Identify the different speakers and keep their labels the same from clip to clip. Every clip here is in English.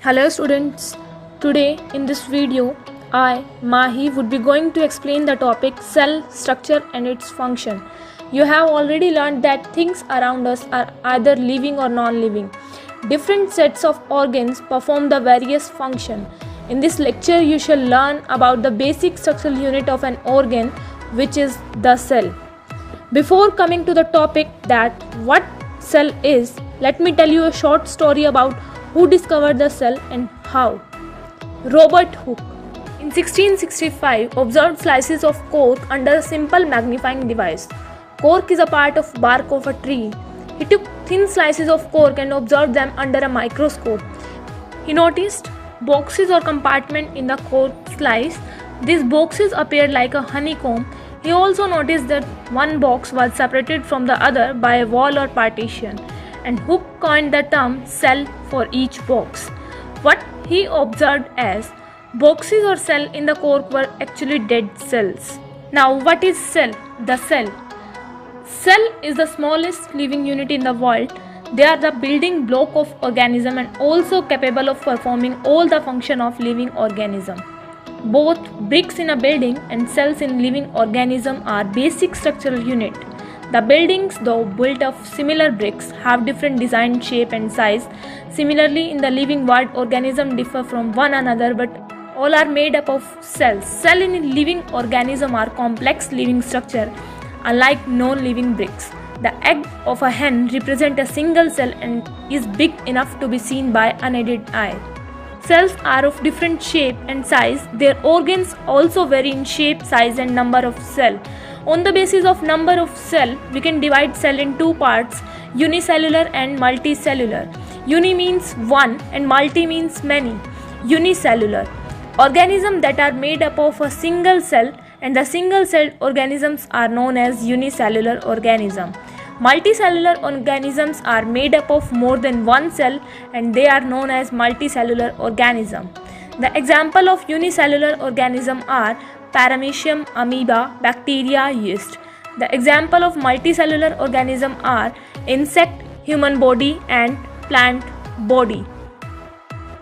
Speaker 1: Hello students, today in this video I, Mahi, would be going to explain the topic cell structure and its function. You have already learned that things around us are either living or non-living. Different sets of organs perform the various functions. In this lecture you shall learn about the basic structural unit of an organ, which is the cell. Before coming to the topic that what cell is, let me tell you a short story about who discovered the cell and how. Robert Hooke in 1665 observed slices of cork under a simple magnifying device. Cork is a part of bark of a tree. He took thin slices of cork and observed them under a microscope. He noticed boxes or compartments in the cork slice. These boxes appeared like a honeycomb. He also noticed that one box was separated from the other by a wall or partition, and Hooke coined the term cell for each box. What he observed as boxes or cell in the cork were actually dead cells. Now, what is cell? The cell. Cell is the smallest living unit in the world. They are the building block of organism and also capable of performing all the function of living organism. Both bricks in a building and cells in living organism are basic structural unit. The buildings, though built of similar bricks, have different design, shape and size. Similarly, in the living world, organisms differ from one another, but all are made up of cells. Cells in a living organism are complex living structure, unlike non-living bricks. The egg of a hen represents a single cell and is big enough to be seen by unaided eye. Cells are of different shape and size. Their organs also vary in shape, size and number of cells. On the basis of number of cells, we can divide cell in two parts, unicellular and multicellular. Uni means one and multi means many. Unicellular. Organisms that are made up of a single cell, and the single-celled organisms are known as unicellular organism. Multicellular organisms are made up of more than one cell and they are known as multicellular organism. The example of unicellular organism are paramecium, amoeba, bacteria, yeast. The example of multicellular organism are insect, human body and plant body.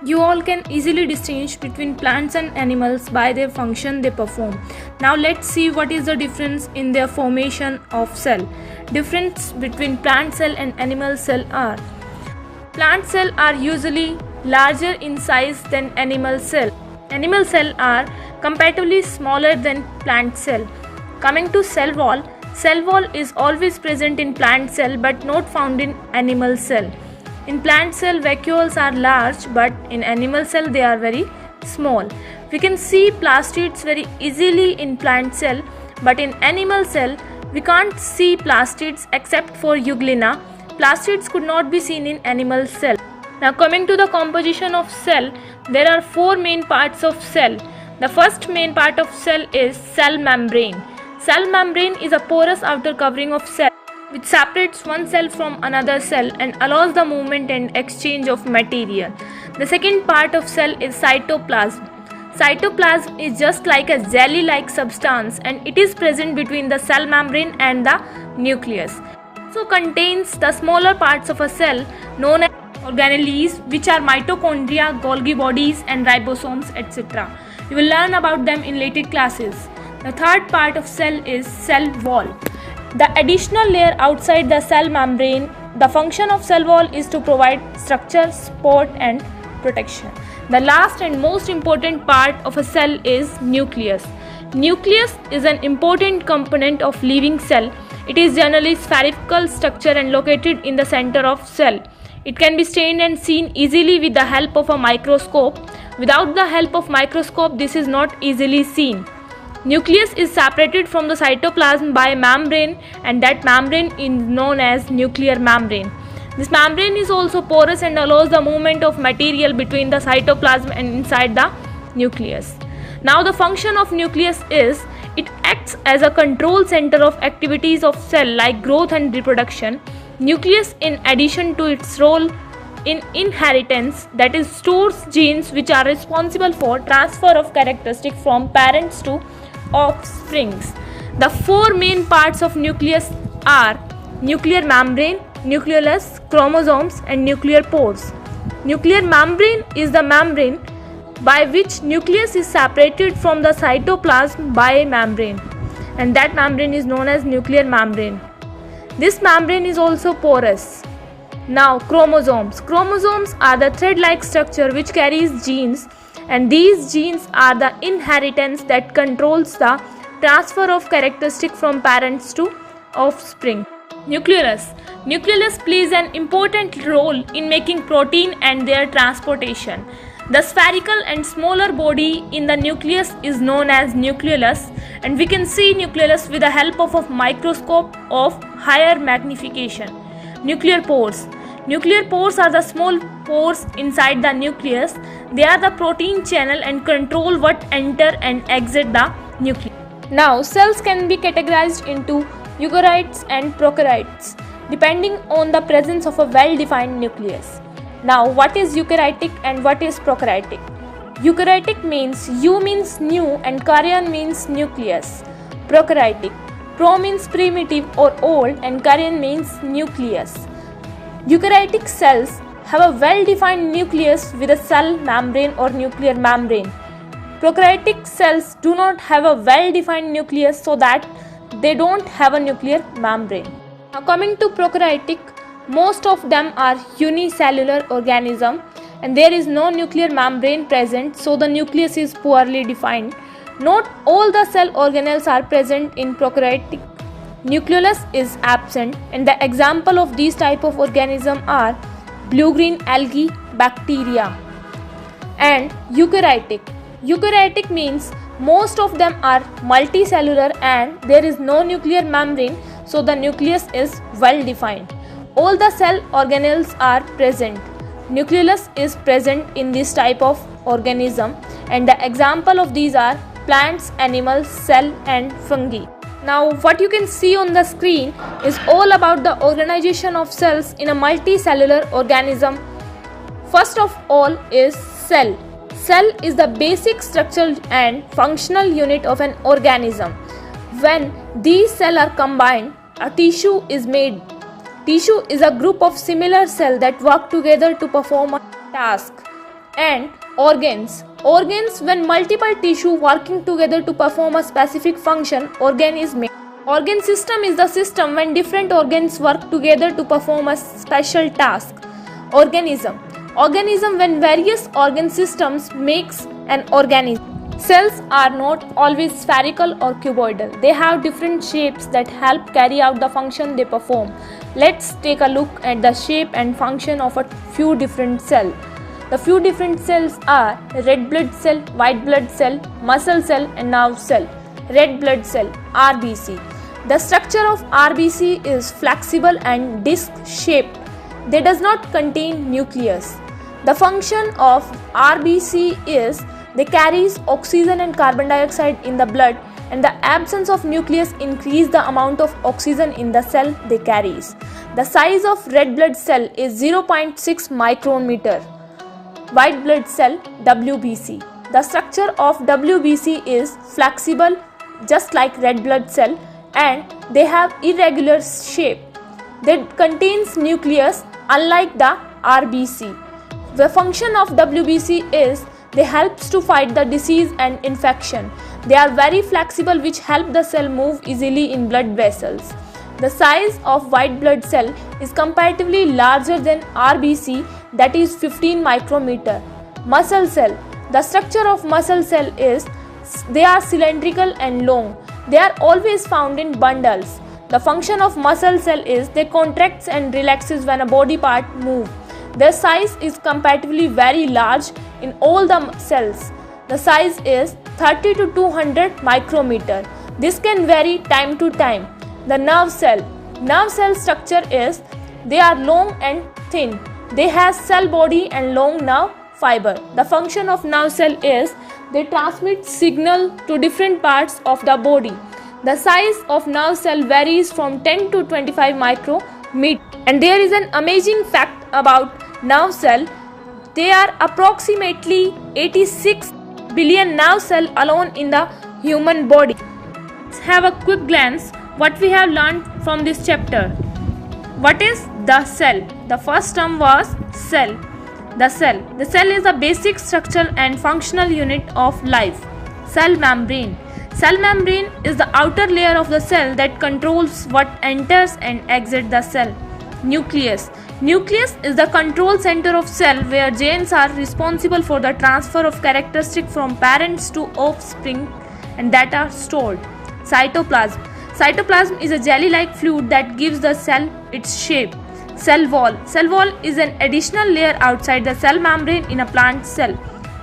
Speaker 1: You all can easily distinguish between plants and animals by their function they perform. Now let's see what is the difference in their formation of cell. Difference between plant cell and animal cell are: plant cell are usually larger in size than animal cell. Animal cell are comparatively smaller than plant cell. Coming to cell wall is always present in plant cell but not found in animal cell. In plant cell, vacuoles are large, but in animal cell they are very small. We can see plastids very easily in plant cell, but in animal cell we can't see plastids except for euglena. Plastids could not be seen in animal cell. Now coming to the composition of cell, there are four main parts of cell. The first main part of cell is cell membrane. Cell membrane is a porous outer covering of cell which separates one cell from another cell and allows the movement and exchange of material. The second part of cell is cytoplasm. Cytoplasm is just like a jelly-like substance and it is present between the cell membrane and the nucleus. It also contains the smaller parts of a cell known as organelles, which are mitochondria, Golgi bodies and ribosomes, etc. You will learn about them in later classes. The third part of cell is cell wall. The additional layer outside the cell membrane. The function of cell wall is to provide structure, support and protection. The last and most important part of a cell is nucleus. Nucleus is an important component of living cell. It is generally spherical structure and located in the center of cell. It can be stained and seen easily with the help of a microscope. Without the help of microscope, this is not easily seen. Nucleus is separated from the cytoplasm by a membrane, and that membrane is known as nuclear membrane. This membrane is also porous and allows the movement of material between the cytoplasm and inside the nucleus. Now the function of nucleus is it acts as a control center of activities of cell like growth and reproduction. Nucleus, in addition to its role in inheritance, that is stores genes which are responsible for transfer of characteristics from parents to offsprings. The four main parts of nucleus are nuclear membrane, nucleolus, chromosomes and nuclear pores. Nuclear membrane is the membrane by which nucleus is separated from the cytoplasm by a membrane, and that membrane is known as nuclear membrane. This membrane is also porous. Now, chromosomes. Chromosomes are the thread-like structure which carries genes, and these genes are the inheritance that controls the transfer of characteristics from parents to offspring. Nucleus. Nucleus plays an important role in making protein and their transportation. The spherical and smaller body in the nucleus is known as nucleolus, and we can see nucleolus with the help of a microscope of higher magnification. Nuclear pores. Nuclear pores are the small pores inside the nucleus. They are the protein channel and control what enter and exit the nucleus. Now, cells can be categorized into eukaryotes and prokaryotes depending on the presence of a well-defined nucleus. Now, what is eukaryotic and what is prokaryotic? Eukaryotic means eu means new and karyon means nucleus. Prokaryotic. Pro means primitive or old and karyon means nucleus. Eukaryotic cells have a well-defined nucleus with a cell membrane or nuclear membrane. Prokaryotic cells do not have a well-defined nucleus, so that they don't have a nuclear membrane. Now, coming to prokaryotic, most of them are unicellular organism and there is no nuclear membrane present, so the nucleus is poorly defined. Not all the cell organelles are present in prokaryotic. Nucleolus is absent, and the example of these type of organism are blue-green algae, bacteria. And eukaryotic. Eukaryotic means most of them are multicellular and there is no nuclear membrane, so the nucleus is well defined. All the cell organelles are present. Nucleolus is present in this type of organism, and the example of these are plants, animals, cell and fungi. Now, what you can see on the screen is all about the organization of cells in a multicellular organism. First of all is cell. Cell is the basic structural and functional unit of an organism. When these cells are combined, a tissue is made. Tissue is a group of similar cells that work together to perform a task. And organs. Organs, when multiple tissue working together to perform a specific function, organ is made. Organ system is the system when different organs work together to perform a special task. Organism. Organism when various organ systems makes an organism. Cells are not always spherical or cuboidal. They have different shapes that help carry out the function they perform. Let's take a look at the shape and function of a few different cells. The few different cells are red blood cell, white blood cell, muscle cell and nerve cell. Red blood cell, RBC. The structure of RBC is flexible and disc shaped. They does not contain nucleus. The function of RBC is they carries oxygen and carbon dioxide in the blood, and the absence of nucleus increase the amount of oxygen in the cell they carries. The size of red blood cell is 0.6 micrometer. White blood cell, WBC. The structure of WBC is flexible just like red blood cell and they have irregular shape. They contains nucleus unlike the RBC. The function of WBC is they helps to fight the disease and infection. They are very flexible which help the cell move easily in blood vessels. The size of white blood cell is comparatively larger than RBC, that is 15 micrometer. Muscle cell. The structure of muscle cell is they are cylindrical and long. They are always found in bundles. The function of muscle cell is they contracts and relaxes when a body part moves. Their size is comparatively very large in all the cells. The size is 30 to 200 micrometer. This can vary time to time. The nerve cell. Nerve cell structure is they are long and thin. They have cell body and long nerve fiber. The function of nerve cell is they transmit signal to different parts of the body. The size of nerve cell varies from 10 to 25 micrometer. And there is an amazing fact about nerve cell. There are approximately 86 billion nerve cells alone in the human body. Let's have a quick glance what we have learned from this chapter. What is the cell? The first term was cell. The cell. The cell is the basic structural and functional unit of life. Cell membrane. Cell membrane is the outer layer of the cell that controls what enters and exits the cell. Nucleus. Nucleus is the control center of cell where genes are responsible for the transfer of characteristics from parents to offspring and that are stored. Cytoplasm. Cytoplasm is a jelly-like fluid that gives the cell its shape. Cell wall. Cell wall is an additional layer outside the cell membrane in a plant cell.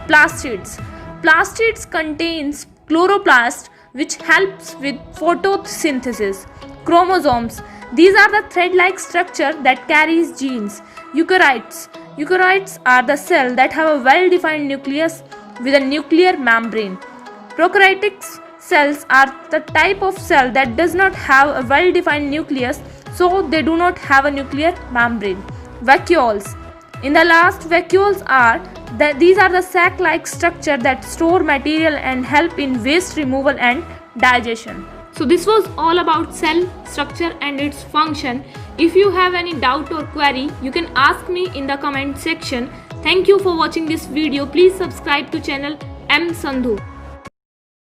Speaker 1: Plastids. Plastids contains chloroplast which helps with photosynthesis. Chromosomes. These are the thread-like structure that carries genes. Eukaryotes. Eukaryotes are the cells that have a well-defined nucleus with a nuclear membrane. Prokaryotic cells are the type of cell that does not have a well-defined nucleus, so they do not have a nuclear membrane. Vacuoles. In the last, vacuoles are these are the sac-like structure that store material and help in waste removal and digestion. So this was all about cell structure and its function. If you have any doubt or query, you can ask me in the comment section. Thank you for watching this video. Please subscribe to channel M Sandhu.